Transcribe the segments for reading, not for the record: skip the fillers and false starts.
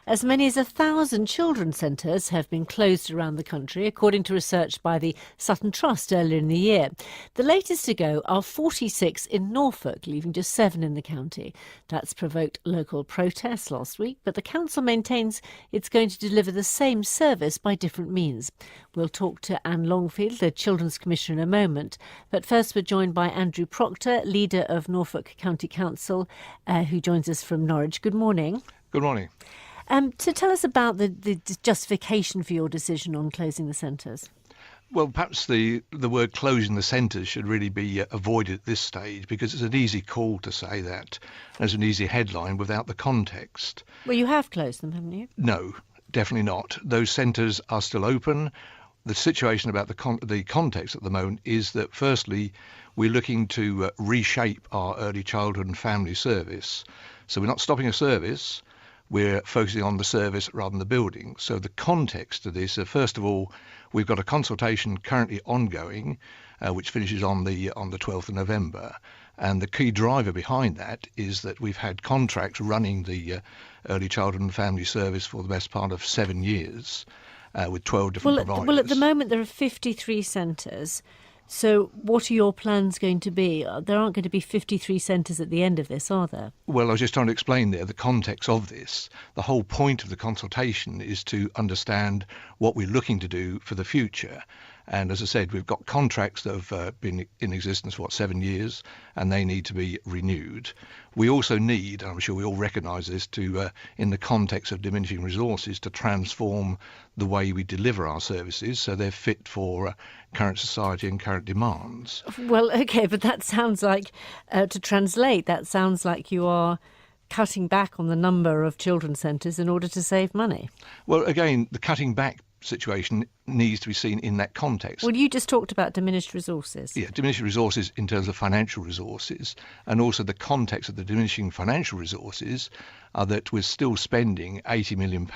As many as 1,000 children's centres have been closed around the country, according to research by the Sutton Trust earlier in the year. The latest to go are 46 in Norfolk, leaving just 7 in the county. That's provoked local protests last week, but the council maintains it's going to deliver the same service by different means. We'll talk to Anne Longfield, the Children's Commissioner, in a moment. But first, we're joined by Andrew Proctor, leader of Norfolk County Council, who joins us from Norwich. Good morning. Good morning. To tell us about the justification for your decision on closing the centres. Well, perhaps the word closing the centres should really be avoided at this stage, because it's an easy call to say that as an easy headline without the context. Well, you have closed them, haven't you? No, definitely not. Those centres are still open. The situation about the context at the moment is that, firstly, we're looking to reshape our early childhood and family service. So we're not stopping a service. We're focusing on the service rather than the building. So the context of this, first of all, we've got a consultation currently ongoing, which finishes on the 12th of November. And the key driver behind that is that we've had contracts running the early childhood and family service for the best part of 7 years with 12 different providers. Well, at the moment there are 53 centres. So what are your plans going to be? There aren't going to be 53 centres at the end of this, are there? Well, I was just trying to explain there the context of this. The whole point of the consultation is to understand what we're looking to do for the future. And as I said, we've got contracts that have been in existence for 7 years, and they need to be renewed. We also need, and I'm sure we all recognise this, to, in the context of diminishing resources, to transform the way we deliver our services so they're fit for current society and current demands. Well, OK, but that sounds like, to translate, that sounds like you are cutting back on the number of children's centres in order to save money. Well, again, the cutting back situation needs to be seen in that context. Well, you just talked about diminished resources. Yeah, diminished resources in terms of financial resources, and also the context of the diminishing financial resources are that we're still spending £80 million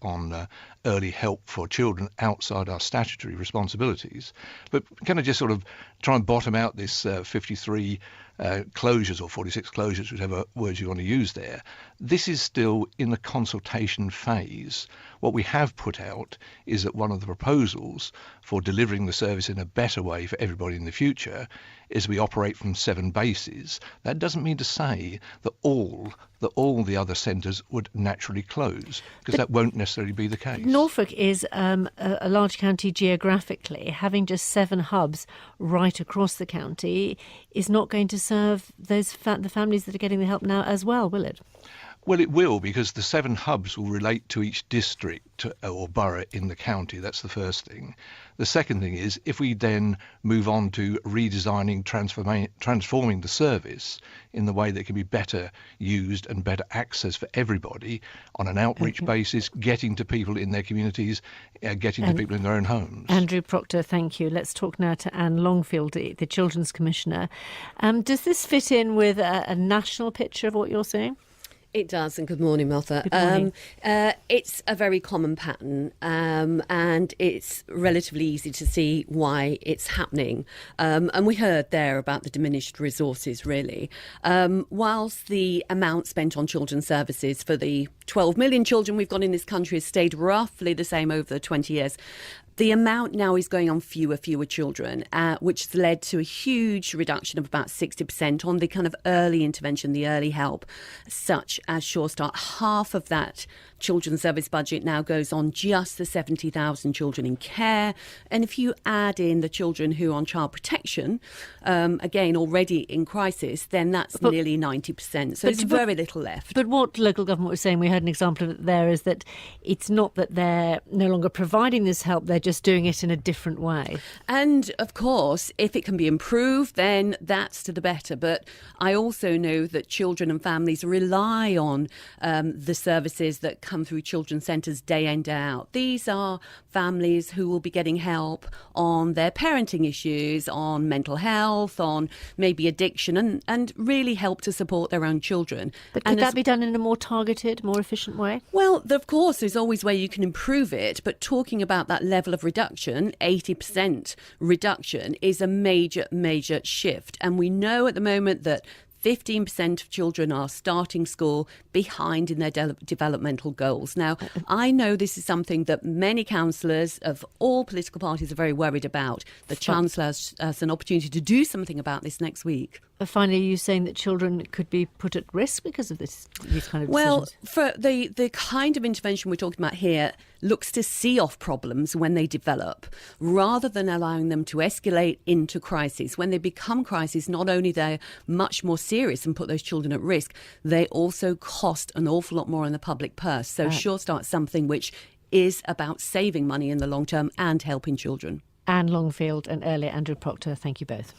on early help for children outside our statutory responsibilities. But can I just sort of try and bottom out this 53 closures or 46 closures, whichever words you want to use there? This is still in the consultation phase. What we have put out is that one of the proposals for delivering the service in a better way for everybody in the future is we operate from 7 bases. That doesn't mean to say that all the other centres would naturally close, because that won't necessarily be the case. Norfolk is a large county geographically. Having just 7 hubs right across the county is not going to serve the families that are getting the help now as well, will it? Well, it will, because the 7 hubs will relate to each district or borough in the county. That's the first thing. The second thing is, if we then move on to redesigning, transforming the service in the way that can be better used and better access for everybody on an outreach basis, getting to people in their communities, getting to people in their own homes. Andrew Proctor, thank you. Let's talk now to Anne Longfield, the Children's Commissioner. Does this fit in with a national picture of what you're saying? It does, and good morning, Martha. Good morning. It's a very common pattern, and it's relatively easy to see why it's happening. And we heard there about the diminished resources, really. Whilst the amount spent on children's services for the 12 million children we've got in this country has stayed roughly the same over the 20 years, the amount now is going on fewer children, which has led to a huge reduction of about 60% on the kind of early intervention, the early help, such as Surestart. Half of that children's service budget now goes on just the 70,000 children in care. And if you add in the children who are on child protection, again, already in crisis, then that's nearly 90%. So there's very little left. But what local government was saying, we heard an example of it there, is that it's not that they're no longer providing this help, they're just doing it in a different way. And of course, if it can be improved, then that's to the better. But I also know that children and families rely on the services that come through children's centres day in, day out. These are families who will be getting help on their parenting issues, on mental health, on maybe addiction, and really help to support their own children. But could that be done in a more targeted, more efficient way? Well, of course, there's always a way you can improve it, but talking about that level of reduction, 80% reduction, is a major shift. And we know at the moment that 15% of children are starting school behind in their developmental goals. Now, I know this is something that many councillors of all political parties are very worried about. The Chancellor has an opportunity to do something about this next week. Finally, are you saying that children could be put at risk because of these kind of decisions? Well, for the kind of intervention we're talking about here looks to see off problems when they develop, rather than allowing them to escalate into crisis. When they become crisis, not only they're much more serious and put those children at risk, they also cost an awful lot more in the public purse. So Surestart is something which is about saving money in the long term and helping children. Anne Longfield and earlier Andrew Proctor, thank you both.